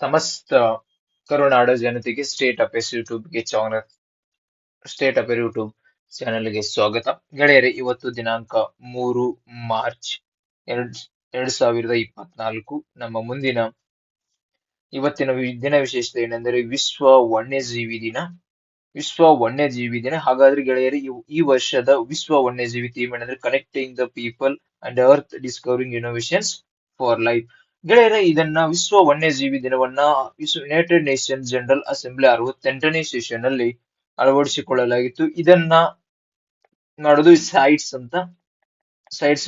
ಸಮಸ್ತ ಕರುನಾಡ ಜನತೆಗೆ state appear YouTube ಚಾನೆಲ್ಗೆ ಸ್ವಾಗತ. ಗೆಳೆಯರೆ, ಇವತ್ತು ದಿನಾಂಕ 3 ಮಾರ್ಚ್ ಎರಡ್ 2024. ನಮ್ಮ ಮುಂದಿನ ಇವತ್ತಿನ ದಿನ ವಿಶೇಷತೆ ಏನೆಂದರೆ ವಿಶ್ವ ವನ್ಯಜೀವಿ ದಿನ. ಹಾಗಾದ್ರೆ ಗೆಳೆಯರೆ, ಈ ವರ್ಷದ ವಿಶ್ವ ವನ್ಯಜೀವಿ ಥೀಮ್ ಏನಂದ್ರೆ connecting the people and earth discovering innovations for life. ಗೆಳೆಯರೆ, ಇದನ್ನ ವಿಶ್ವ ವನ್ಯಜೀವಿ ದಿನವನ್ನ ಯುನೈಟೆಡ್ ನೇಷನ್ಸ್ ಜನರಲ್ ಅಸೆಂಬ್ಲಿ 68ನೇ ಸೆಷನ್ ಅಲ್ಲಿ ಅಳವಡಿಸಿಕೊಳ್ಳಲಾಗಿತ್ತು. ಇದನ್ನ ಮಾಡೋದು ಸೈಟ್ಸ್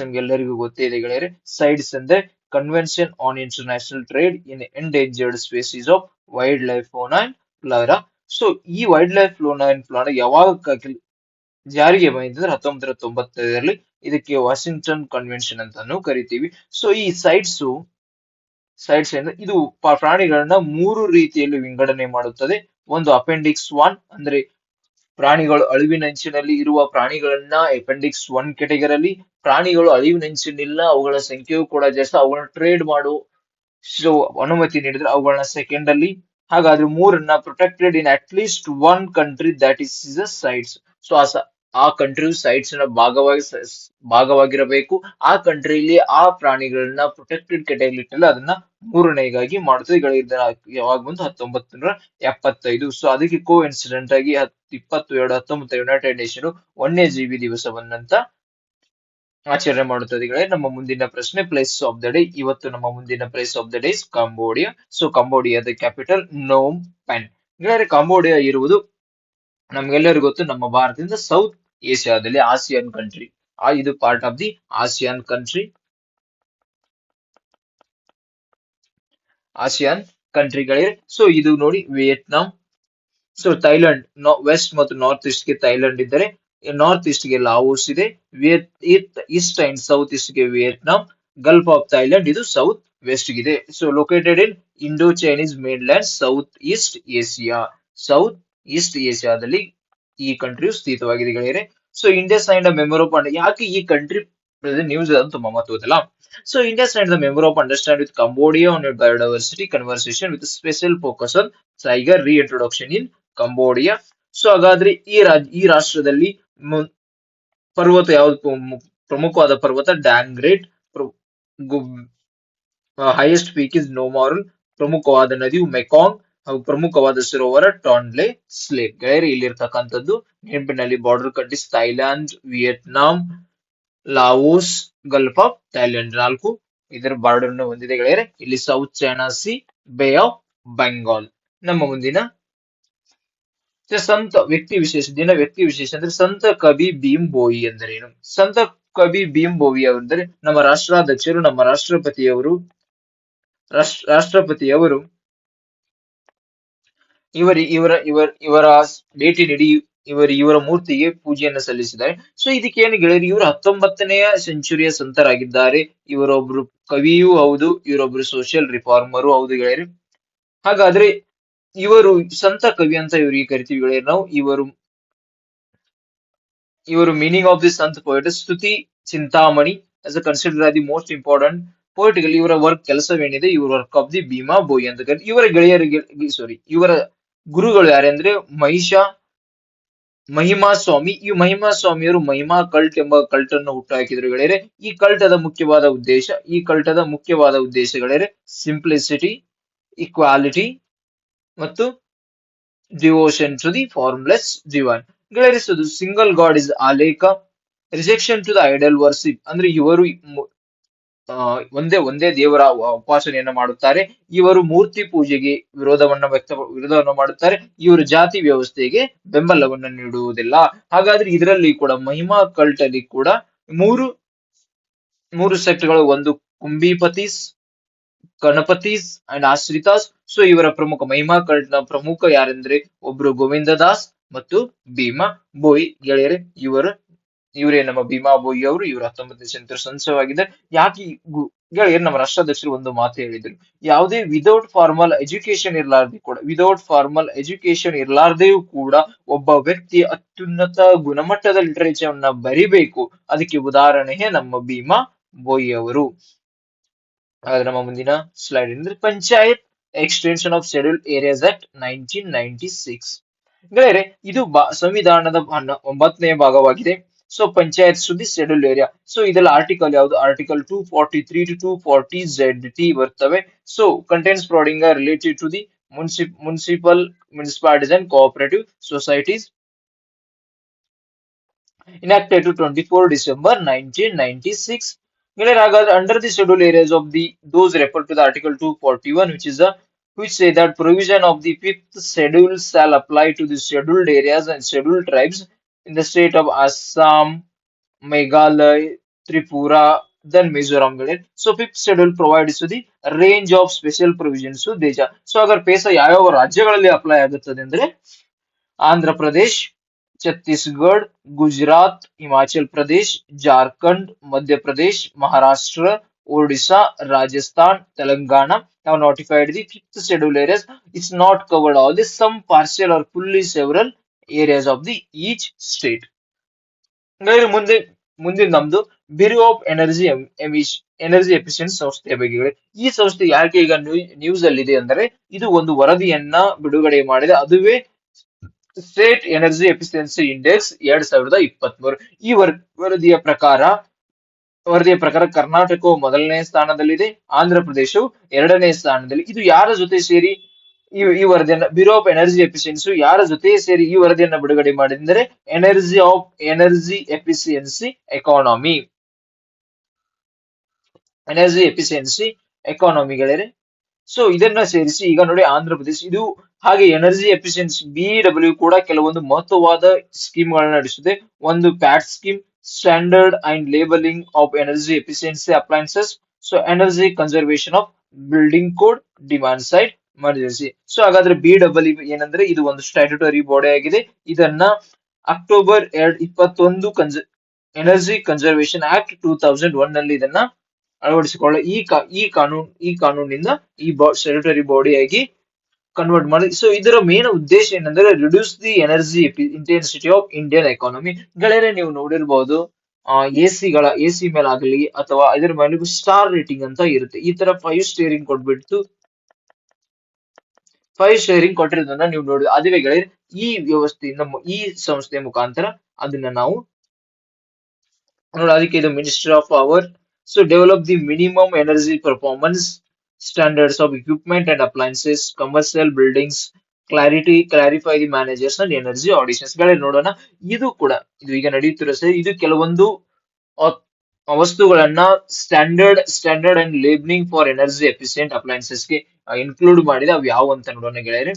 ನಮ್ಗೆಲ್ಲರಿಗೂ ಗೊತ್ತೇ ಇದೆ ಗೆಳೆಯರೆ. ಸೈಟ್ಸ್ ಅಂದ್ರೆ convention on international trade in endangered species of wildlife fauna and flora. So ಈ wildlife fauna and flora ಯಾವಾಗ ಜಾರಿಗೆ ಬಂದಿದ್ರೆ 1995ರಲ್ಲಿ. ಇದಕ್ಕೆ ವಾಷಿಂಗ್ಟನ್ ಕನ್ವೆನ್ಷನ್ ಅಂತಾನು ಕರಿತೀವಿ. ಸೊ ಈ ಸೈಟ್ಸ್ ಅಂದ್ರೆ ಇದು ಪ್ರಾಣಿಗಳನ್ನ 3 ರೀತಿಯಲ್ಲಿ ವಿಂಗಡಣೆ ಮಾಡುತ್ತದೆ. ಒಂದು ಅಪೆಂಡಿಕ್ಸ್ 1 ಅಂದ್ರೆ ಪ್ರಾಣಿಗಳು ಅಳಿವಿನಂಚಿನಲ್ಲಿ ಇರುವ ಪ್ರಾಣಿಗಳನ್ನ ಅಪೆಂಡಿಕ್ಸ್ 1 ಕೆಟಗರಿಯಲ್ಲಿ, ಪ್ರಾಣಿಗಳು ಅಳಿವಿನಂಚಿನಿಲ್ಲ ಅವುಗಳ ಸಂಖ್ಯೆಯೂ ಕೂಡ ಜಾಸ್ತಿ, ಅವುಗಳನ್ನ ಟ್ರೇಡ್ ಮಾಡೋ ಅನುಮತಿ ನೀಡಿದ್ರೆ ಅವುಗಳನ್ನ ಸೆಕೆಂಡ್ ಅಲ್ಲಿ. ಹಾಗಾದ್ರೆ 3 protected in at least 1 country that is the sites. So ಆ ಕಂಟ್ರಿ ಸೈಟ್ಸ್ ನ ಭಾಗವಾಗಿರಬೇಕು. ಆ ಕಂಟ್ರಿಯಲ್ಲಿ ಆ ಪ್ರಾಣಿಗಳನ್ನ ಪ್ರೊಟೆಕ್ಟೆಡ್ ಕೆಟಗರಿ ಇಟ್ಟಲ್ಲ ಅದನ್ನ 3ನೇಗಾಗಿ ಮಾಡುತ್ತದೆ. ಯಾವಾಗ ಬಂದು 1975. ಸೊ ಅದಕ್ಕೆ ಇನ್ಸಿಡೆಂಟ್ ಆಗಿ 22/19 ಯುನೈಟೆಡ್ ನೇಷನ್ ವನ್ಯಜೀವಿ ದಿವಸವನ್ನಂತ ಆಚರಣೆ ಮಾಡುತ್ತದೆ. ನಮ್ಮ ಮುಂದಿನ ಪ್ರಶ್ನೆ, ಪ್ಲೇಸ್ ಆಫ್ ದ ಡೇ. ಇವತ್ತು ನಮ್ಮ ಮುಂದಿನ place of the day is Cambodia. So ಕಂಬೋಡಿಯಾದ ಕ್ಯಾಪಿಟಲ್ ನೋಮ್ ಪೆನ್. ಕಂಬೋಡಿಯಾ ಇರುವುದು ನಮ್ಗೆಲ್ಲರಿಗೂ ಗೊತ್ತು, ನಮ್ಮ ಭಾರತದಿಂದ ಸೌತ್ ಏಷ್ಯಾದಲ್ಲಿ ಆಸಿಯಾನ್ ಕಂಟ್ರಿ. ಇದು ಪಾರ್ಟ್ ಆಫ್ ದಿ ಆಸಿಯಾನ್ ಕಂಟ್ರಿಗಳೇ. ಸೊ ಇದು ನೋಡಿ ವಿಯೆಟ್ನಾಂ. ಸೊ ಥೈಲ್ಯಾಂಡ್ ವೆಸ್ಟ್ ಮತ್ತು ನಾರ್ತ್ ಈಸ್ಟ್ ಗೆ ಥೈಲ್ಯಾಂಡ್ ಇದ್ದರೆ, ನಾರ್ತ್ ಈಸ್ಟ್ ಗೆ ಲಾವೋಸ್ ಇದೆ. ಈಸ್ಟ್ ಅಂಡ್ ಸೌತ್ ಈಸ್ಟ್ ಗೆ ವಿಯೆಟ್ನಾಂ. ಗಲ್ಫ್ ಆಫ್ ಥೈಲ್ಯಾಂಡ್ ಇದು ಸೌತ್ ವೆಸ್ಟ್ ಗಿದೆ. So located in Indo Chinese mainland south East ಏಷ್ಯಾದಲ್ಲಿ ಈ ಕಂಟ್ರಿಯು ಸ್ಥಿತವಾಗಿದೆ ಗೆಳೆಯರೆ. So India signed the memorial ಯಾಕೆ ಈ ಕಂಟ್ರಿ ನ್ಯೂಸ್ ಅದು ತುಂಬಾ ಮಹತ್ವದಲ್ಲ. So India signed the Memorandum of Understanding with Cambodia on biodiversity conservation with special focus on tiger reintroduction in Cambodia. So ಹಾಗಾದ್ರೆ ಈ ರಾಷ್ಟ್ರದಲ್ಲಿ ಪರ್ವತ ಯಾವ್ದು ಪ್ರಮುಖವಾದ ಪರ್ವತ? Dangrek. Highest peak is Phnom Aural. ಪ್ರಮುಖವಾದ ನದಿಯು ಮೆಕಾಂಗ್. ಹಾಗೂ ಪ್ರಮುಖವಾದ ಸರೋವರ ಟಾನ್ಲೆ ಸ್ಲೇಟ್. ಗೆಳೆಯರೆ, ಇಲ್ಲಿರ್ತಕ್ಕಂಥದ್ದು ನೆನಪಿನಲ್ಲಿ border countries Thailand, Vietnam, Laos, Gulf of Thailand 4 ಇದರ ಬಾರ್ಡರ್ ಅನ್ನು ಹೊಂದಿದೆ ಗೆಳೆಯರೆ. ಇಲ್ಲಿ south China C, bay of Bengal. ನಮ್ಮ ಮುಂದಿನ ವ್ಯಕ್ತಿ ವಿಶೇಷ ಅಂದ್ರೆ ಸಂತ ಕಬಿ ಭೀಮ್ ಬೋಯಿ ಎಂದರೇನು? ಸಂತ ಕಬಿ ಭೀಮ್ ಬೋಯಿ ಅವರಂದ್ರೆ ನಮ್ಮ ರಾಷ್ಟ್ರಾಧ್ಯಕ್ಷರು, ನಮ್ಮ ರಾಷ್ಟ್ರಪತಿಯವರು ಇವರ ಭೇಟಿ ನೀಡಿ ಇವರ ಮೂರ್ತಿಗೆ ಪೂಜೆಯನ್ನು ಸಲ್ಲಿಸಿದ್ದಾರೆ. ಸೊ ಇದಕ್ಕೇನು ಗೆಳೆಯರು, ಇವರು 19ನೇ ಸೆಂಚುರಿಯ ಸಂತರಾಗಿದ್ದಾರೆ. ಇವರೊಬ್ರು ಕವಿಯೂ ಹೌದು, ಇವರೊಬ್ರು ಸೋಷಿಯಲ್ ರಿಫಾರ್ಮರು ಹೌದು ಗೆಳೆಯರು. ಹಾಗಾದ್ರೆ ಇವರು ಸಂತ ಕವಿ ಅಂತ ಇವರಿಗೆ ಕರಿತೀವಿ ಗೆಳೆಯರು ನಾವು. ಇವರು ಮೀನಿಂಗ್ ಆಫ್ ದಿ ಸಂತ ಪೋಯಟ್ ಸ್ತುತಿ Chintamani as a considered as the most important poetical. ಇವರ ಕೆಲಸವೇನಿದೆ, ಇವರ work of the Bima Boi ಅಂತ ಕರೀತಾರೆ. ಇವರ ಗುರುಗಳು ಯಾರೆಂದ್ರೆ ಮಹಿಮಾ ಸ್ವಾಮಿ. ಈ ಮಹಿಮಾ ಸ್ವಾಮಿಯವರು ಮಹಿಮಾ ಕಲ್ಟ್ ಎಂಬ ಕಲ್ಟ್ ಅನ್ನು ಹುಟ್ಟುಹಾಕಿದ್ರು ಗೆಳೆಯರೆ. ಈ ಕಲ್ಟದ ಮುಖ್ಯವಾದ ಉದ್ದೇಶ ಗೆಳೆಯರೆ ಸಿಂಪ್ಲಿಸಿಟಿ, ಇಕ್ವಾಲಿಟಿ ಮತ್ತು devotion to the formless divine. ಗೆಳೆಯರೆ, single god is Alekha. Rejection to the idol worship ಅಂದ್ರೆ ಇವರು ಒಂದೇ ದೇವರ ಉಪಾಸನೆಯನ್ನ ಮಾಡುತ್ತಾರೆ. ಇವರು ಮೂರ್ತಿ ಪೂಜೆಗೆ ವಿರೋಧವನ್ನು ಮಾಡುತ್ತಾರೆ. ಇವರು ಜಾತಿ ವ್ಯವಸ್ಥೆಗೆ ಬೆಂಬಲವನ್ನು ನೀಡುವುದಿಲ್ಲ. ಹಾಗಾದ್ರೆ ಇದರಲ್ಲಿ ಕೂಡ ಮಹಿಮಾ ಕಲ್ಟ್ ಅಲ್ಲಿ ಕೂಡ ಮೂರು ಸೆಕ್ಟ್ಗಳು. ಒಂದು ಕುಂಬಿಪತೀಸ್, ಗಣಪತೀಸ್ ಅಂಡ್ ಆಶ್ರಿತಾಸ್. ಸೊ ಇವರ ಮಹಿಮಾ ಕಲ್ಟ್ ನ ಪ್ರಮುಖ ಯಾರೆಂದ್ರೆ ಒಬ್ರು ಗೋವಿಂದ ದಾಸ್ ಮತ್ತು ಭೀಮಾ ಬೋಯಿ. ಗೆಳೆಯರೆ, ಇವರೇ ನಮ್ಮ ಭೀಮಾ ಬೋಯಿ ಅವರು. ಇವರು 19ನೇ ಸೆಂಚುರಿ ಸಂಸವಾಗಿದ್ದಾರೆ. ಯಾಕೆ ಗೆಳೆಯರು, ನಮ್ಮ ರಾಷ್ಟ್ರಾಧ್ಯಕ್ಷರು ಒಂದು ಮಾತು ಹೇಳಿದ್ರು, ಯಾವುದೇ ವಿದೌಟ್ ಫಾರ್ಮಲ್ ಎಜುಕೇಶನ್ ಇರ್ಲಾರ್ದೆಯೂ ಕೂಡ ಒಬ್ಬ ವ್ಯಕ್ತಿ ಅತ್ಯುನ್ನತ ಗುಣಮಟ್ಟದ ಲಿಟರೇಚರ್ ಅನ್ನ ಬರಿಬೇಕು. ಅದಕ್ಕೆ ಉದಾಹರಣೆಯೇ ನಮ್ಮ ಭೀಮಾ ಬೋಯಿ ಅವರು. ಹಾಗಾದ್ರೆ ನಮ್ಮ ಮುಂದಿನ ಸ್ಲೈಡ್ ಅಂದ್ರೆ panchayat extension of scheduled areas act 1996. ಗೆಳೆಯರೆ ಇದು ಸಂವಿಧಾನದ 9ನೇ ಭಾಗವಾಗಿದೆ. ಸೊ ಪಂಚಾಯತ್ ಸುದ್ದಿ ಶೆಡ್ಯೂಲ್ಡ್ ಏರಿಯಾ. ಸೊ ಇದೆಲ್ಲ ಆರ್ಟಿಕಲ್ ಯಾವುದು? ಆರ್ಟಿಕಲ್ 243 to 240 ZT ಬರ್ತವೆ. So contents providing related to the municipalities and cooperative societies enacted to 24 December 1996. Under the schedule areas of the those referred to the Article 241, which say that provision of the fifth schedule shall apply to the scheduled areas and scheduled tribes in the state of Assam, Meghalaya, Tripura, then Mizoram. So fifth schedule provides to the range of special provisions to ದೇಶ. So ಅಗರ್ ಪೇಸ ಯಾವ್ಯಾವ ರಾಜ್ಯಗಳಲ್ಲಿ apply ಆಗುತ್ತದೆ ಅಂದ್ರೆ Andhra Pradesh, Chhattisgarh, Gujarat, Himachal Pradesh, Jharkhand, Madhya Pradesh, Maharashtra, Odisha, Rajasthan, Telangana have notified the fifth schedule areas. It's not covered all this, some partial or fully several areas of the each state. ಹಾಗಾದ್ರೆ ಮುಂದೆ ನಮ್ದು bureau of energy efficiency ಸಂಸ್ಥೆಯ ಬಗ್ಗೆ. ಈ ಸಂಸ್ಥೆ ಯಾಕೆ ಈಗ ನ್ಯೂಸ್ ಅಲ್ಲಿ ಇದೆ ಅಂದ್ರೆ ಇದು ಒಂದು ವರದಿಯನ್ನ ಬಿಡುಗಡೆ ಮಾಡಿದೆ, ಅದುವೇ ಸ್ಟೇಟ್ ಎನರ್ಜಿ ಎಫಿಷಿಯನ್ಸಿ ಇಂಡೆಕ್ಸ್ 2023. ಈ ವರದಿಯ ಪ್ರಕಾರ ಕರ್ನಾಟಕವು ಮೊದಲನೇ ಸ್ಥಾನದಲ್ಲಿದೆ, ಆಂಧ್ರ ಪ್ರದೇಶವು 2ನೇ ಸ್ಥಾನದಲ್ಲಿ. ಇದು ಯಾರ ಜೊತೆ ಸೇರಿ ಈ ವರದಿಯನ್ನ, ಬ್ಯೂರೋ ಆಫ್ ಎನರ್ಜಿ ಎಫಿಷಿಯನ್ಸಿ ಯಾರ ಜೊತೆ ಸೇರಿ ಈ ವರದಿಯನ್ನ ಬಿಡುಗಡೆ ಮಾಡಿದ್ರೆ ಎನರ್ಜಿ ಎಫಿಷಿಯನ್ಸಿ ಎಕಾನಮಿಗಳೇ. ಸೊ ಇದನ್ನ ಸೇರಿಸಿ ಈಗ ನೋಡಿ ಆಂಧ್ರ ಪ್ರದೇಶ ಇದು ಹಾಗೆ ಎನರ್ಜಿ ಎಫಿಷಿಯನ್ಸಿ BW ಕೂಡ ಕೆಲವೊಂದು ಮಹತ್ವವಾದ ಸ್ಕೀಮ್ ಗಳನ್ನ ನಡೆಸಿದೆ. ಒಂದು PAT scheme, standard and labeling of energy efficiency appliances, so energy conservation of building code, demand side emergency. So ಹಾಗಾದ್ರೆ BW ಏನಂದ್ರೆ ಇದು ಒಂದು ಸ್ಟ್ಯಾಟ್ಯೂಟರಿ ಬಾಡಿ ಆಗಿದೆ. ಇದನ್ನ ಅಕ್ಟೋಬರ್ 21 ಎನರ್ಜಿ ಕನ್ಸರ್ವೇಷನ್ ಆಕ್ಟ್ 2001 ನಲ್ಲಿ ಇದನ್ನ ಅಳವಡಿಸಿಕೊಳ್ಳ ಈ ಕಾನೂನಿಂದ ಈ ಸ್ಟ್ಯಾಟ್ಯೂಟರಿ ಬಾಡಿ ಆಗಿ ಕನ್ವರ್ಟ್ ಮಾಡಿ. ಸೊ ಇದರ ಮೇನ್ ಉದ್ದೇಶ ಏನಂದ್ರೆ reduce the energy intensity of Indian economy. ಗೆಳೆಯರೆ ನೀವು ನೋಡಿರ್ಬಹುದು ಎಸಿ ಮೇಲಾಗ್ಲಿ ಅಥವಾ ಇದರ ಮೇಲೆ ಸ್ಟಾರ್ ರೇಟಿಂಗ್ ಅಂತ ಇರುತ್ತೆ. ಈ ತರ 5 ಸ್ಟೇರಿಂಗ್ ಕೊಟ್ಬಿಟ್ಟು 5 ಸ್ಟೇರಿಂಗ್ ಕೊಟ್ಟಿರೋದನ್ನ ನೀವು ನೋಡಿ. ಅದುವೇ ಗೆಳೆಯರೆ ಈ ವ್ಯವಸ್ಥೆಯಿಂದ ಈ ಸಂಸ್ಥೆಯ ಮುಖಾಂತರ ಅದನ್ನ ನಾವು ನೋಡಿ. ಅದಕ್ಕೆ ಇದು ministry of power. So develop the minimum energy performance standards of equipment and appliances, commercial buildings, clarify the managers and energy auditions. ಗಳೇ ನೋಡೋಣ. ಇದು ಈಗ ನಡೆಯುತ್ತಿರೋ ಸರಿ ಇದು ಕೆಲವೊಂದು ವಸ್ತುಗಳನ್ನ standard and labelling for energy efficient appliances ಗೆ ಇನ್ಕ್ಲೂಡ್ ಮಾಡಿದೆ. ಅವು ಯಾವ ಅಂತ ನೋಡೋಣ ಗೆಳೆಯರೆ.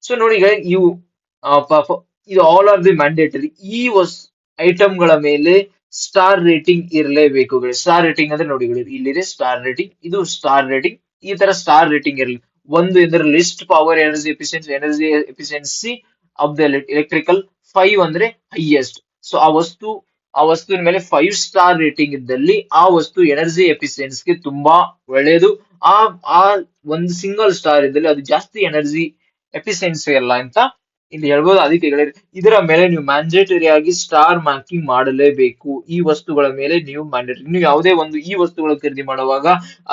ಸೊ ನೋಡಿ ಇವು ಇದು ಆಲ್ ಆರ್ ದಿ ಮ್ಯಾಂಡೇಟರಿ. ಈ ಐಟಮ್ ಗಳ ಮೇಲೆ ಸ್ಟಾರ್ ರೇಟಿಂಗ್ ಇರಲೇಬೇಕು. ಸ್ಟಾರ್ ರೇಟಿಂಗ್ ಅಂದ್ರೆ ನೋಡಿ ಇಲ್ಲಿದೆ ಸ್ಟಾರ್ ರೇಟಿಂಗ್, ಇದು ಸ್ಟಾರ್ ರೇಟಿಂಗ್. ಈ ತರ ಸ್ಟಾರ್ ರೇಟಿಂಗ್ ಇರಲಿ. ಒಂದು ಇದರ list power energy efficiency of the electrical. 5 ಅಂದ್ರೆ ಹೈಯೆಸ್ಟ್. ಸೊ ಆ ವಸ್ತುವಿನ ಮೇಲೆ 5 ಸ್ಟಾರ್ ರೇಟಿಂಗ್ ಇದ್ದಲ್ಲಿ ಆ ವಸ್ತು ಎನರ್ಜಿ ಎಫಿಷಿಯನ್ಸಿಗೆ ತುಂಬಾ ಒಳ್ಳೆಯದು. ಆ ಒಂದು ಸಿಂಗಲ್ ಸ್ಟಾರ್ ಇದ್ದಲ್ಲಿ ಅದು ಜಾಸ್ತಿ ಎನರ್ಜಿ ಎಫಿಷಿಯನ್ಸಿ ಅಲ್ಲ ಅಂತ ಇಲ್ಲಿ ಹೇಳ್ಬೋದು. ಅದಕ್ಕೆ ಇದರ ಮೇಲೆ ನೀವು ಮ್ಯಾಂಡೇಟರಿ ಆಗಿ ಸ್ಟಾರ್ ಮಾರ್ಕಿಂಗ್ ಮಾಡಲೇಬೇಕು. ಈ ವಸ್ತುಗಳ ಮೇಲೆ ನೀವು ಮ್ಯಾಂಡೇಟರಿ, ನೀವು ಯಾವುದೇ ಒಂದು ಈ ವಸ್ತುಗಳ ಖರೀದಿ ಮಾಡುವಾಗ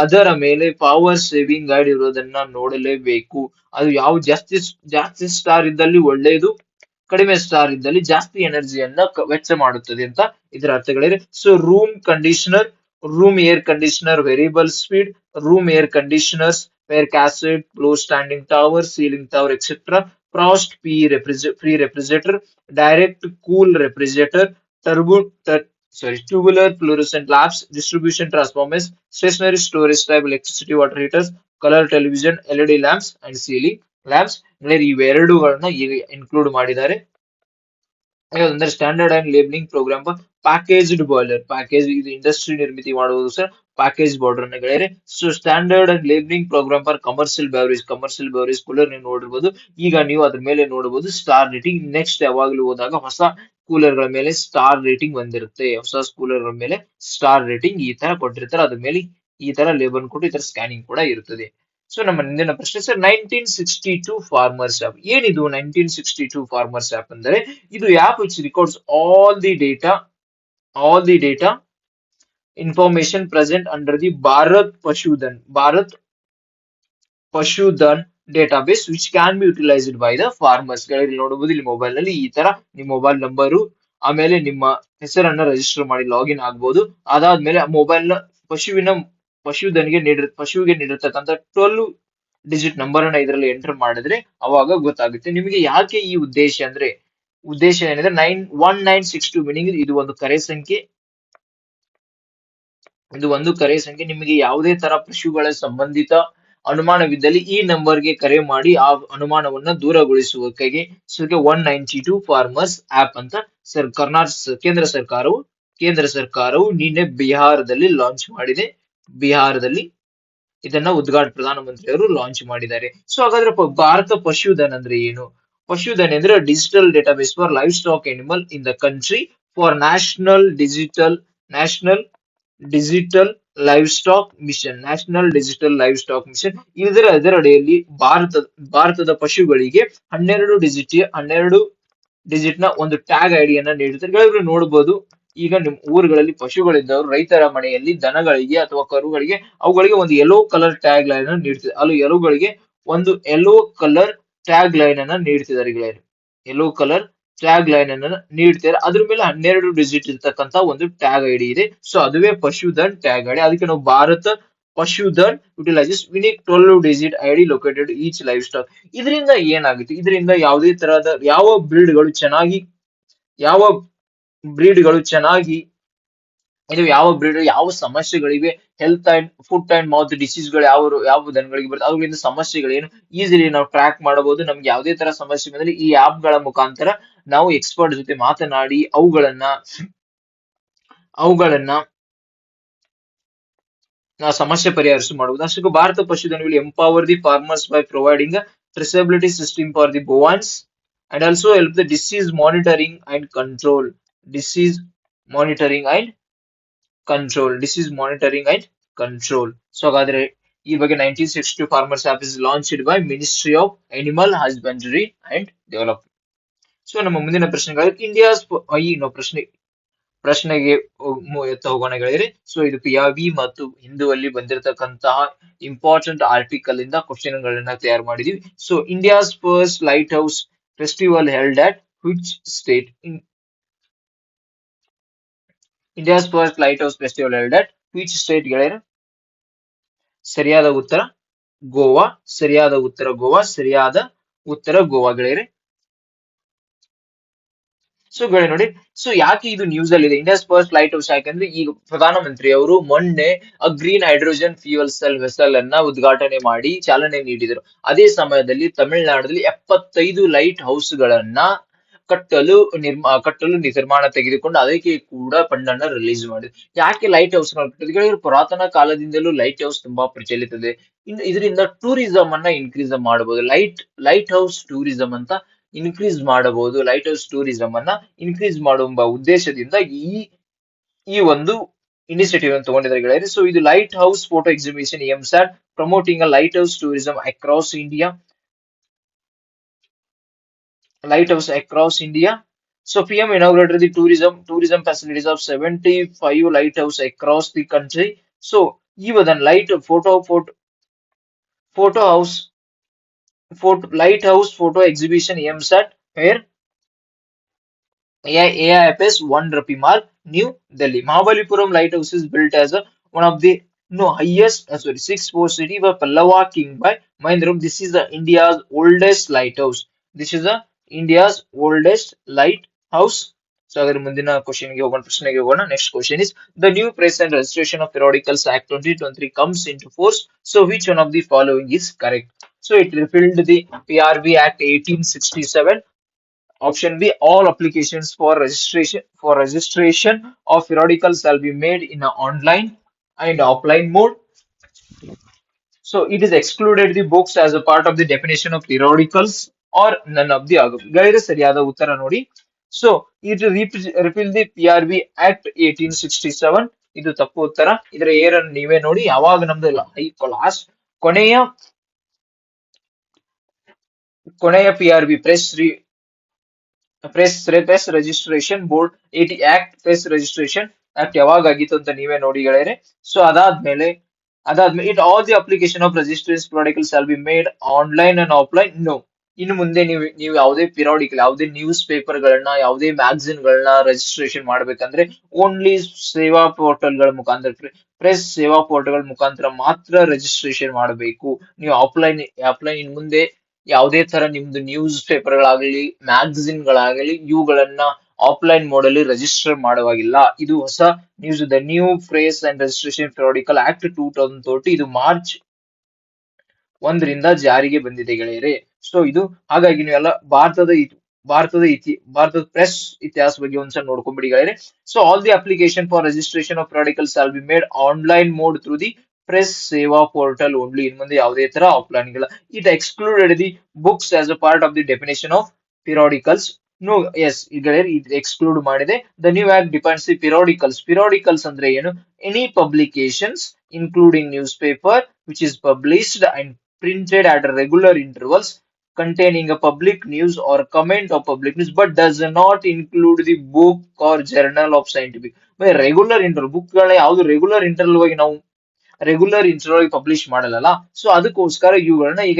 ಅದರ ಮೇಲೆ ಪವರ್ ಸೇವಿಂಗ್ ಗೈಡ್ ಇರೋದನ್ನ ನೋಡಲೇಬೇಕು. ಅದು ಯಾವ ಜಾಸ್ತಿ ಸ್ಟಾರ್ ಇದ್ದಲ್ಲಿ ಒಳ್ಳೆಯದು, ಕಡಿಮೆ ಸ್ಟಾರ್ ಇದ್ದಲ್ಲಿ ಜಾಸ್ತಿ ಎನರ್ಜಿಯನ್ನ ವೆಚ್ಚ ಮಾಡುತ್ತದೆ ಅಂತ ಇದರ ಅರ್ಥಗಳಿದೆ. So room air conditioner, variable speed, room air conditioners, where cassette, low standing tower, ceiling tower, etc. Frost free refrigerator, direct cool refrigerator, tubular fluorescent lamps, distribution transformers, stationary storage type electricity water heaters, color television, LED lamps and ceiling lamps. ಇವೆರಡುಗಳನ್ನ ಈಗ include ಮಾಡಿದ್ದಾರೆ. ಅಂದ್ರೆ standard and labeling program for packaged boiler. ಇದು industry ನಿರ್ಮಿತಿ ಮಾಡುವುದು sir package border ಅನ್ನ ಗೆಳೆಯರೆ. So standard and labeling program for commercial beverage cooler ನೀವು ನೋಡಿರ್ಬೋದು. ಈಗ ನೀವು ಅದ್ರ ಮೇಲೆ ನೋಡಬಹುದು ಸ್ಟಾರ್ ರೇಟಿಂಗ್. ನೆಕ್ಸ್ಟ್ ಯಾವಾಗ್ಲೂ ಹೋದಾಗ ಹೊಸ ಕೂಲರ್ ಗಳ ಮೇಲೆ ಸ್ಟಾರ್ ರೇಟಿಂಗ್ ಬಂದಿರುತ್ತೆ. ಹೊಸ ಕೂಲರ್ ಗಳ ಮೇಲೆ ಸ್ಟಾರ್ ರೇಟಿಂಗ್ ಈ ತರ ಕೊಟ್ಟಿರ್ತಾರೆ. ಅದ್ರ ಮೇಲೆ ಈ ತರ ಲೇಬಲ್ ಕೊಟ್ಟು ಈ ತರ ಸ್ಕ್ಯಾನಿಂಗ್ ಕೂಡ ಇರುತ್ತದೆ. ಸೊ ನಮ್ಮ ಮುಂದಿನ ಪ್ರಶ್ನೆ ಸರ್, 1962 ಫಾರ್ಮರ್ಸ್ ಆಪ್. ಏನಿದು 1962 ಫಾರ್ಮರ್ಸ್ ಆಪ್ ಅಂದ್ರೆ ಇದು app which records all the data information present under the Bharat Pashudhan database which can be utilised by the farmers. ಇಲ್ಲಿ ನೋಡಬಹುದು, ಇಲ್ಲಿ ಮೊಬೈಲ್ ನಲ್ಲಿ ಈ ತರ ನಿಮ್ಮ ಮೊಬೈಲ್ ನಂಬರು ಆಮೇಲೆ ನಿಮ್ಮ ಹೆಸರನ್ನ ರಿಜಿಸ್ಟರ್ ಮಾಡಿ ಲಾಗಿನ್ ಆಗ್ಬಹುದು. ಅದಾದ್ಮೇಲೆ ಮೊಬೈಲ್ ನ ಪಶುವಿನ ಪಶುವಿಗೆ ನೀಡಿರ್ತಕ್ಕಂಥ 12 ಡಿಜಿಟ್ ನಂಬರ್ ಅನ್ನ ಇದರಲ್ಲಿ ಎಂಟರ್ ಮಾಡಿದ್ರೆ ಅವಾಗ ಗೊತ್ತಾಗುತ್ತೆ ನಿಮಗೆ. ಯಾಕೆ ಈ ಉದ್ದೇಶ ಏನಿದೆ 91962 ಮೀನಿಂಗ್ ಇದು ಒಂದು ಕರೆ ಸಂಖ್ಯೆ. ನಿಮಗೆ ಯಾವುದೇ ತರ ಪಶುಗಳ ಸಂಬಂಧಿತ ಅನುಮಾನವಿದ್ದಲ್ಲಿ ಈ ನಂಬರ್ಗೆ ಕರೆ ಮಾಡಿ ಆ ಅನುಮಾನವನ್ನ ದೂರಗೊಳಿಸುವಿಕೆಗೆ 192 ಫಾರ್ಮರ್ಸ್ ಆಪ್ ಅಂತ ಕೇಂದ್ರ ಸರ್ಕಾರವು ನಿನ್ನೆ ಬಿಹಾರದಲ್ಲಿ ಲಾಂಚ್ ಮಾಡಿದೆ. ಬಿಹಾರದಲ್ಲಿ ಇದನ್ನ ಪ್ರಧಾನಮಂತ್ರಿಯವರು ಲಾಂಚ್ ಮಾಡಿದ್ದಾರೆ. ಸೊ ಹಾಗಾದ್ರೆ ಭಾರತ ಪಶುಧನ್ ಅಂದ್ರೆ ಏನು? ಪಶುಧನ್ ಅಂದ್ರೆ digital database for livestock animal in the country for national digital livestock mission. ಇದರ ಅಡಿಯಲ್ಲಿ ಭಾರತದ ಪಶುಗಳಿಗೆ 12 ಡಿಜಿಟ್ ನ ಒಂದು ಟ್ಯಾಗ್ ಐಡಿಯನ್ನ ನೀಡುತ್ತಾರೆ. ಇವರು ನೋಡಬಹುದು, ಈಗ ನಿಮ್ ಊರುಗಳಲ್ಲಿ ಪಶುಗಳಿದ್ದವರು ರೈತರ ಮನೆಯಲ್ಲಿ ದನಗಳಿಗೆ ಅಥವಾ ಕರುಗಳಿಗೆ ಅವುಗಳಿಗೆ ಒಂದು ಯೆಲ್ಲೋ ಕಲರ್ ಟ್ಯಾಗ್ ಲೈನ್ ಅನ್ನು ನೀಡ್ತಿದ್ದಾರೆ. ಅಲ್ಲಿ ಎಲುಗಳಿಗೆ ಒಂದು ಯೆಲ್ಲೋ ಕಲರ್ ಟ್ಯಾಗ್ ಲೈನ್ ಅನ್ನ ನೀಡ್ತಿದ್ದಾರೆ. ಯೆಲ್ಲೋ ಕಲರ್ ಟ್ಯಾಗ್ ಲೈನ್ ಅನ್ನ ನೀಡ್ತಾರೆ. ಅದ್ರ ಮೇಲೆ 12 ಡಿಜಿಟ್ ಇರ್ತಕ್ಕಂತ ಒಂದು ಟ್ಯಾಗ್ ಐಡಿ ಇದೆ. ಸೊ ಅದುವೇ ಪಶುಧನ್ ಟ್ಯಾಗ್ ಐಡಿ. ಅದಕ್ಕೆ ನಾವು Bharat Pashudhan utilises unique 12 digit ID located each livestock. ಇದರಿಂದ ಏನಾಗುತ್ತೆ? ಇದರಿಂದ ಯಾವುದೇ ತರಹದ ಯಾವ ಬ್ರೀಡ್ಗಳು ಚೆನ್ನಾಗಿ ಇದು ಯಾವ ಸಮಸ್ಯೆಗಳಿವೆ, health and foot and mouth disease ಗಳು ಯಾವ ದನಗಳಿಗೆ ಬರುತ್ತೆ, ಅವುಗಳಿಂದ ಸಮಸ್ಯೆಗಳೇನು ಈಸಿಲಿ ನಾವು ಟ್ರ್ಯಾಕ್ ಮಾಡಬಹುದು. ನಮ್ಗೆ ಯಾವುದೇ ತರ ಸಮಸ್ಯೆ ಬಂದ್ರೆ ಈ ಆಪ್ ಗಳ ಮುಖಾಂತರ ನಾವು ಎಕ್ಸ್ಪರ್ಟ್ ಜೊತೆ ಮಾತನಾಡಿ ಅವುಗಳನ್ನ ನಾವು ಸಮಸ್ಯೆ ಪರಿಹರಿಸಿ ಮಾಡಬಹುದು. ಅಷ್ಟಕ್ಕೂ Bharat Pashudhan will empower the farmers by providing a traceability system for the bovines and also help the disease monitoring and control. Disease monitoring and control. So ಹಾಗಾದ್ರೆ ಈ ಬಗ್ಗೆ 1962 farmers app is launched by ministry of animal husbandry and development. So ನಮ್ಮ ಮುಂದಿನ ಪ್ರಶ್ನೆಗಳು India's ಪ್ರಶ್ನೆಗೆ ಎತ್ತ ಹೋಗೋಣ ಗೆಳೆಯರೆ. ಸೊ ಇದು PRB ಮತ್ತು ಹಿಂದೂವಲ್ಲಿ ಬಂದಿರತಕ್ಕಂತಹ ಇಂಪಾರ್ಟೆಂಟ್ ಆರ್ಟಿಕಲ್ ಇಂದ ಕ್ವಶನ್ ಗಳನ್ನ ತಯಾರು ಮಾಡಿದೀವಿ. So India's first light house festival held at which state? India's first light house festival held at which state ಗೆಳೆಯರೆ? ಸರಿಯಾದ ಉತ್ತರ ಗೋವಾ. ಸರಿಯಾದ ಉತ್ತರ ಗೋವಾ ಗೆಳೆಯರೆ. ಸೊ ನೋಡಿ, ಸೊ ಯಾಕೆ ಇದು ನ್ಯೂಸ್ ಅಲ್ಲಿ ಇದೆ ಇಂಡಿಯಾಸ್ ಫಸ್ಟ್ ಲೈಟ್ ಹೌಸ್? ಯಾಕಂದ್ರೆ ಈಗ ಪ್ರಧಾನಮಂತ್ರಿ ಅವರು ಮೊನ್ನೆ green hydrogen fuel cell vessel ಅನ್ನ ಉದ್ಘಾಟನೆ ಮಾಡಿ ಚಾಲನೆ ನೀಡಿದರು. ಅದೇ ಸಮಯದಲ್ಲಿ ತಮಿಳುನಾಡಲ್ಲಿ 75 ಲೈಟ್ ಹೌಸ್ ಗಳನ್ನ ಕಟ್ಟಲು ನಿರ್ಮಾಣ ತೆಗೆದುಕೊಂಡು ಅದಕ್ಕೆ ಕೂಡ ಫಂಡ್ ಅನ್ನ ರಿಲೀಸ್ ಮಾಡಿದೆ. ಯಾಕೆ ಲೈಟ್ ಹೌಸ್ ಪುರಾತನ ಕಾಲದಿಂದಲೂ ಲೈಟ್ ಹೌಸ್ ತುಂಬಾ ಪ್ರಚಲಿತದೆ. ಇದರಿಂದ ಟೂರಿಸಂ ಅನ್ನ ಇನ್ಕ್ರೀಸ್ ಮಾಡಬಹುದು. ಲೈಟ್ ಹೌಸ್ ಟೂರಿಸಂ ಅಂತ ಇನ್ಕ್ರೀಸ್ ಮಾಡಬಹುದು. ಲೈಟ್ ಹೌಸ್ ಟೂರಿಸಂ ಅನ್ನ ಇನ್ಕ್ರೀಸ್ ಮಾಡುವ ಉದ್ದೇಶದಿಂದ ಈ ಒಂದು ಇನಿಷಿಯೇಟಿವ್ ಅನ್ನು ತಗೊಂಡಿದ್ದಾರೆ ಗೆಳೆಯರೆ. ಸೊ ಇದು ಲೈಟ್ ಹೌಸ್ ಫೋಟೋ ಎಕ್ಸಿಬಿಷನ್ ಎಂಸ್ಯಾಟ್ promoting a lighthouse tourism across India. So PM inaugurated the tourism facilities of 75 lighthouse across the country. So even lighthouse photo exhibition aims at where AIFS 1 Rupee Mark, New Delhi. Mahabalipuram lighthouse is built as one of the sixth post city by Pallava king by Mahendram. This is the India's oldest lighthouse. So ಹಾಗಾದ್ರೆ ಮುಂದಿನ ಪ್ರಶ್ನೆಗೆ ಹೋಗೋಣ. Next question is the new press and registration of periodicals act 2023 comes into force. So which one of the following is correct? So it repealed the PRB Act 1867. Option B, all applications for registration of periodicals shall be made in an online and offline mode. So it is excluded the books as a part of the definition of periodicals or none of the above. ಗೈರೆ ಸರಿಯಾದ ಉತ್ತರ ನೋಡಿ. So it repealed the PRB Act 1867. ಇದು ತಪ್ಪು ಉತ್ತರ. ಇದರ ಏರನ್ನು ನೀವೇ ನೋಡಿ. ಯಾವಾಗ ನಮ್ದು ಲಾಸ್ಟ್ ಕೊನೆಯ PRB press registration board press registration act ಯಾವಾಗ ಆಗಿತ್ತು ಅಂತ ನೀವೇ ನೋಡಿ ಗೆಳೆಯರೆ. ಸೊ ಅದಾದ್ಮೇಲೆ ಅದಾದ್ಮೇಲೆ it all the application of registration product shall be made online and offline. No, ಇನ್ನು ಮುಂದೆ ನೀವು ಯಾವುದೇ ಪಿರಿಯಾಡಿಕಲ್, ಯಾವುದೇ ನ್ಯೂಸ್ ಪೇಪರ್ ಗಳನ್ನ, ಯಾವುದೇ ಮ್ಯಾಗಝಿನ್ ಗಳನ್ನ ರಿಜಿಸ್ಟ್ರೇಷನ್ ಮಾಡ್ಬೇಕಂದ್ರೆ ಓನ್ಲಿ ಸೇವಾ ಪೋರ್ಟಲ್ ಗಳ ಮುಖಾಂತರ, ಪ್ರೆಸ್ ಸೇವಾ ಪೋರ್ಟಲ್ ಗಳ ಮುಖಾಂತರ ಮಾತ್ರ ರಿಜಿಸ್ಟ್ರೇಷನ್ ಮಾಡಬೇಕು. ನೀವು ಆಫ್ಲೈನ್ ಇನ್ ಮುಂದೆ ಯಾವುದೇ ತರ ನಿಮ್ದು ನ್ಯೂಸ್ ಪೇಪರ್ ಗಳಾಗಲಿ, ಮ್ಯಾಗಝಿನ್ ಗಳಾಗಲಿ, ಇವುಗಳನ್ನ ಆಫ್ಲೈನ್ ಮೋಡ್ ಅಲ್ಲಿ ರಿಜಿಸ್ಟರ್ ಮಾಡುವಾಗಿಲ್ಲ. ಇದು ಹೊಸ news, the new press and registration periodical act 2030, ಇದು ಮಾರ್ಚ್ 1ರಿಂದ ಜಾರಿಗೆ ಬಂದಿದೆ ಗೆಳೆಯರೆ. ಸೊ ಇದು ಹಾಗಾಗಿ ನೀವೆಲ್ಲ ಭಾರತದ ಪ್ರೆಸ್ ಇತಿಹಾಸ ಬಗ್ಗೆ ಒಂದ್ಸಲ ನೋಡ್ಕೊಂಡ್ಬಿಡಿ ಗೆಳೆಯರೆ. So all the application for registration of articles all be made online mode through the press Sewa portal only. ಇನ್ ಮುಂದೆ ಯಾವುದೇ ತರ ಆಫ್ಲೈನ್ ಗಳ. It excluded the books as a part of the definition of periodicals. No, yes ಗೆಳೆಯರೆ, ಇದು exclude ಮಾಡಿದೆ. The new act depends the periodicals ಅಂದ್ರೆ ಏನು? Any publications including newspaper which is published and printed at regular intervals containing a public news or comment of public news but does not include the book or journal of scientific. Regular interval book ಗಳ ಯಾವ್ದು regular interval publish ಮಾಡಲ್ಲ. So ಅದಕ್ಕೋಸ್ಕರ ಇವುಗಳನ್ನ ಈಗ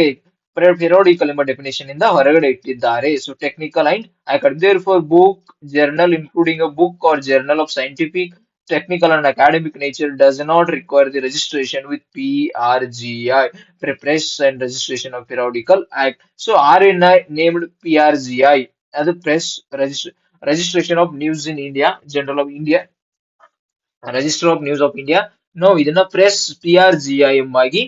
periodical ಎಂಬ definition ಇಂದ ಹೊರಗಡೆ ಇಟ್ಟಿದ್ದಾರೆ. So technical and academic, therefore book journal including a book or journal of scientific, technical and academic nature does not require the registration with PRGI, Press and Registration of Periodical Act. So RNI named PRGI as a Press Registration of News in India, Journal of India, Register of News of India. No, ಇದನ್ನ press PRGI ಎಂಬಾಗಿ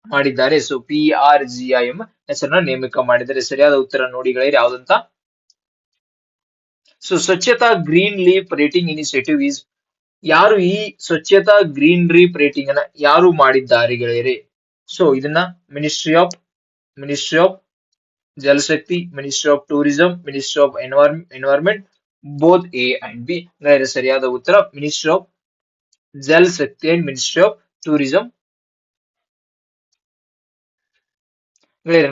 ಮಾಡಿದ್ದಾರೆ. So PRGI ಎಂಬ ಹೆಸರನ್ನ ನೇಮಕ ಮಾಡಿದ್ದಾರೆ. ಸರಿಯಾದ ಉತ್ತರ ನೋಡಿ ಗೆಳೆಯರೆ ಯಾವ್ದಂತ. ಸೊ ಸ್ವಚ್ಛತಾ green leaf rating initiative is, ಯಾರು ಈ ಸ್ವಚ್ಛತಾ ಗ್ರೀನ್ ಲೀಫ್ ರೇಟಿಂಗ್ ಅನ್ನ ಯಾರು ಮಾಡಿದ್ದಾರೆ ಗೆಳೆಯರೆ? ಸೊ ಇದನ್ನ ministry of Jal Shakti, ministry of tourism, ministry of environment, both A and B. ಸರಿಯಾದ ಉತ್ತರ ministry of Jal Shakti and ministry of tourism.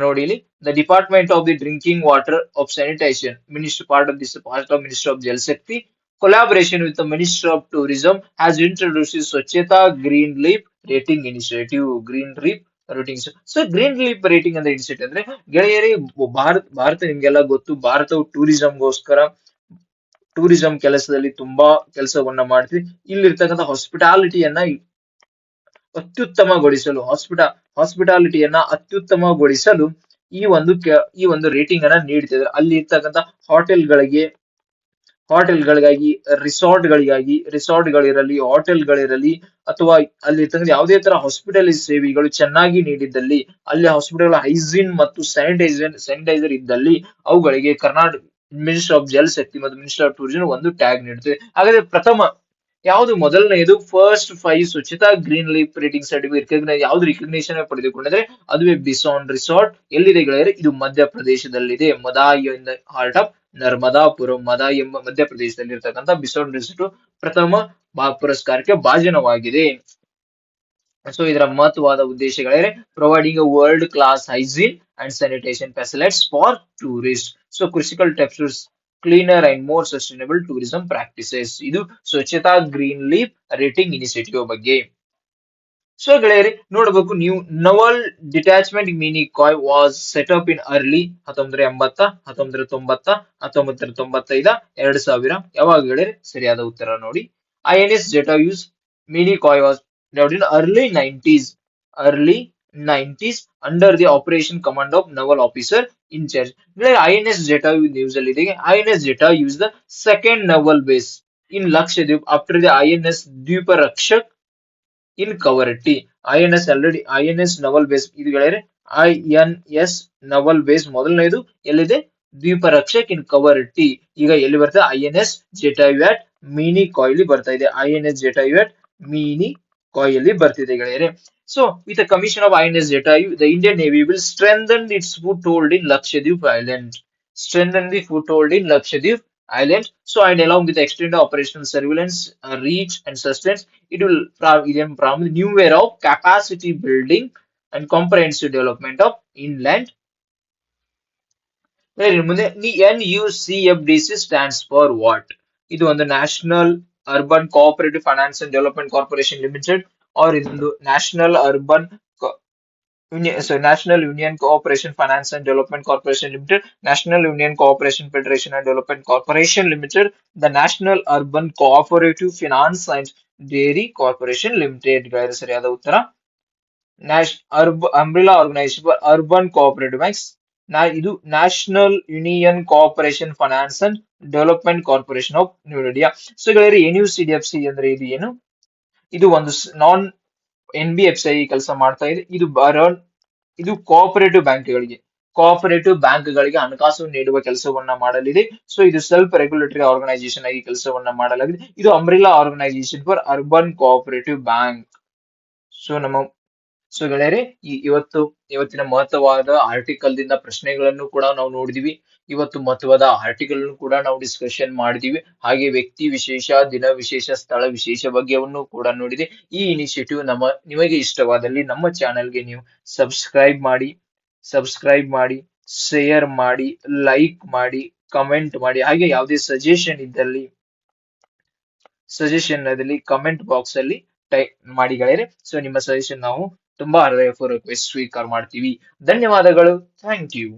ನೋಡಿ ಇಲ್ಲಿ, the department of the drinking water of sanitation part of ministry of Jal Shakti, collaboration with the Ministry of Tourism has introduced the Swachhata Green Leaf Rating Initiative. Green Leaf Rating. So Green Leaf Rating ಅಂದ್ರೆ initiative ಅಂದ್ರೆ ಗೆಳೆಯರೇ, ಭಾರತ ನಿಮ್ಗೆಲ್ಲ ಗೊತ್ತು, ಭಾರತವು tourism ಕೆಲಸದಲ್ಲಿ ತುಂಬಾ ಕೆಲಸವನ್ನ ಮಾಡ್ತೀವಿ. ಇಲ್ಲಿರ್ತಕ್ಕಂಥ ಹಾಸ್ಪಿಟಾಲಿಟಿಯನ್ನ ಅತ್ಯುತ್ತಮಗೊಳಿಸಲು ಈ ಒಂದು ರೇಟಿಂಗ್ ಅನ್ನ ನೀಡ್ತಿದ್ದಾರೆ. ಅಲ್ಲಿ ಇರ್ತಕ್ಕಂಥ ಹೋಟೆಲ್ಗಳಿಗಾಗಿ, ರಿಸಾರ್ಟ್ಗಳಿರಲಿ, ಹೋಟೆಲ್ಗಳಿರಲಿ, ಅಥವಾ ಅಲ್ಲಿ ಯಾವುದೇ ತರ ಹಾಸ್ಪಿಟಲ್ ಸೇವೆಗಳು ಚೆನ್ನಾಗಿ ನೀಡಿದ್ದಲ್ಲಿ, ಅಲ್ಲಿ ಹಾಸ್ಪಿಟಲ್ ಹೈಜೀನ್ ಮತ್ತು ಸ್ಯಾನಿಟೈಸರ್ ಇದ್ದಲ್ಲಿ ಅವುಗಳಿಗೆ ಕರ್ನಾಟಕ ಮಿನಿಸ್ಟರ್ ಆಫ್ ಜಲಶಕ್ತಿ ಮತ್ತು ಮಿನಿಸ್ಟರ್ ಆಫ್ ಟೂರಿಸಂ ಒಂದು ಟ್ಯಾಗ್ ನೀಡುತ್ತದೆ. ಹಾಗಾದ್ರೆ ಯಾವುದು ಮೊದಲನೆಯದು? ಫಸ್ಟ್ 5 ಸ್ವಚ್ಛತಾ ಗ್ರೀನ್ ಲೀಫ್ ರೇಟಿಂಗ್ ಸರ್ಟಿಫಿಕೇಟ್ ಯಾವ್ದು ರಿಕಗ್ನೇಷನ್ ಪಡೆದುಕೊಂಡಿದ್ರೆ ಅದುವೇ ಬಿಸಾನ್ ರಿಸಾರ್ಟ್. ಎಲ್ಲಿದೆ ಗೆಳೆಯರೆ? ಇದು ಮಧ್ಯಪ್ರದೇಶದಲ್ಲಿದೆ. ಮದಾಯಿ ಇನ್ ದ ಹಾರ್ಟ್ ಆಫ್ ನರ್ಮದಾಪುರಂ, ಮದಾಯಿ ಎಂಬ ಮಧ್ಯಪ್ರದೇಶದಲ್ಲಿ ಇರ್ತಕ್ಕಂಥ ಬಿಸಾನ್ ರಿಸಾರ್ಟ್ ಪ್ರಥಮ ಪುರಸ್ಕಾರಕ್ಕೆ ಭಾಜನವಾಗಿದೆ. ಸೊ ಇದರ ಮಹತ್ವವಾದ ಉದ್ದೇಶಗಳೇ providing a world class hygiene and sanitation facilities for tourist. So critical textures cleaner and more sustainable tourism practices. ಇದು Swachhata green leaf rating initiative ಬಗ್ಗೆ. ಸೊ ಗೆಳೆಯರಿ ನೋಡಬೇಕು ನೀವು, naval detachment Minicoy was set up in early 1980, 1990, 1995, 2000. ಯಾವಾಗ ಗೆಳೆಯರಿ? ಸರಿಯಾದ ಉತ್ತರ ನೋಡಿ, INS ಜೆಟಾಯೂಸ್ mini ಕಾಯ್ was developed in early 90s under the operation command of naval officer in charge. INS Jetayu news ಅಲ್ಲಿ ಇದೆ. INS Jetayu is the second naval base in Lakshadweep after the INS Dviparakshak in Kavaratti. INS naval base ಇದು ಗೆಳೆಯರೆ, INS naval base ಮೊದಲನೇದು ಎಲ್ಲಿದೆ? ದ್ವೀಪರಕ್ಷಕ್ ಇನ್ ಕವರಟ್ಟಿ. ಈಗ ಎಲ್ಲಿ ಬರ್ತದೆ? INS Jetayu at mini ಕಾಯ್ಲಿ ಬರ್ತಾ ಇದೆ. INS Jetayu at ಮಿನಿ ಕಾಯಲ್ಲಿ ಬರ್ತಿದೆ ಗೆಳೆಯರೆ. So with the commission of INS Jetayu, the Indian Navy will strengthen its foothold in Lakshadweep Island. So and along with extended operational surveillance, reach and sustenance, it will promise new era of capacity building and comprehensive development of inland. ಮುಂದೆ NUCFDC stands for what? ಇದು ಒಂದು national urban cooperative finance and development corporation limited or ಇದೊಂದು national urban National Union Cooperation Finance and Development Corporation Limited, National Union Cooperation Federation and Development Corporation Limited, the National Urban Cooperative Finance and Dairy Corporation Limited ಗಳ ಸರಿಯಾದ ಉತ್ತರ. Umbrella organisation for urban cooperative banks. ಇದು national union cooperation finance and development corporation of new India. So ಗೆಳೆಯರೆ, NUCDFC ಅಂದ್ರೆ ಇದು ಏನು? ಇದು ಒಂದು ನಾನ್ NBFCI ಕೆಲಸ ಮಾಡ್ತಾ ಇದೆ. ಇದು ಕೋಆಪರೇಟಿವ್ ಬ್ಯಾಂಕ್ಗಳಿಗೆ ಹಣಕಾಸು ನೀಡುವ ಕೆಲಸವನ್ನ ಮಾಡಲಿದೆ. ಸೊ ಇದು ಸೆಲ್ಫ್ ರೆಗ್ಯುಲೇಟರಿ ಆರ್ಗನೈಸೇಷನ್ ಆಗಿ ಕೆಲಸವನ್ನ ಮಾಡಲಾಗಿದೆ. ಇದು umbrella organisation for urban cooperative bank. So ಗೆಳೆಯರೆ, ಇವತ್ತಿನ ಮಹತ್ವವಾದ ಆರ್ಟಿಕಲ್ ದಿಂದ ಪ್ರಶ್ನೆಗಳನ್ನು ಕೂಡ ನಾವು ನೋಡಿದಿವಿ. ಇವತ್ತು ಮಹತ್ವದ ಆರ್ಟಿಕಲ್ ಕೂಡ ನಾವು ಡಿಸ್ಕಷನ್ ಮಾಡಿದೀವಿ. ಹಾಗೆ ವ್ಯಕ್ತಿ ವಿಶೇಷ, ದಿನ ವಿಶೇಷ, ಸ್ಥಳ ವಿಶೇಷ ಬಗ್ಗೆಯನ್ನು ಕೂಡ ನೋಡಿದೆ. ಈ ಇನಿಷಿಯೇಟಿವ್ ನಿಮಗೆ ಇಷ್ಟವಾದಲ್ಲಿ ನಮ್ಮ ಚಾನೆಲ್ಗೆ ನೀವು ಸಬ್ಸ್ಕ್ರೈಬ್ ಮಾಡಿ, ಶೇರ್ ಮಾಡಿ, ಲೈಕ್ ಮಾಡಿ, ಕಮೆಂಟ್ ಮಾಡಿ. ಹಾಗೆ ಯಾವುದೇ ಸಜೆಷನ್ ಇದ್ದಲ್ಲಿ ಕಮೆಂಟ್ ಬಾಕ್ಸ್ ಅಲ್ಲಿ ಟೈಪ್ ಮಾಡಿ ಗೆಳೆಯರೆ. ಸೊ ನಿಮ್ಮ ಸಜೆಷನ್ ನಾವು ತುಂಬಾ ಹೃದಯಪೂರ್ವಕವಾಗಿ ಸ್ವೀಕಾರ ಮಾಡ್ತೀವಿ. ಧನ್ಯವಾದಗಳು. Thank you.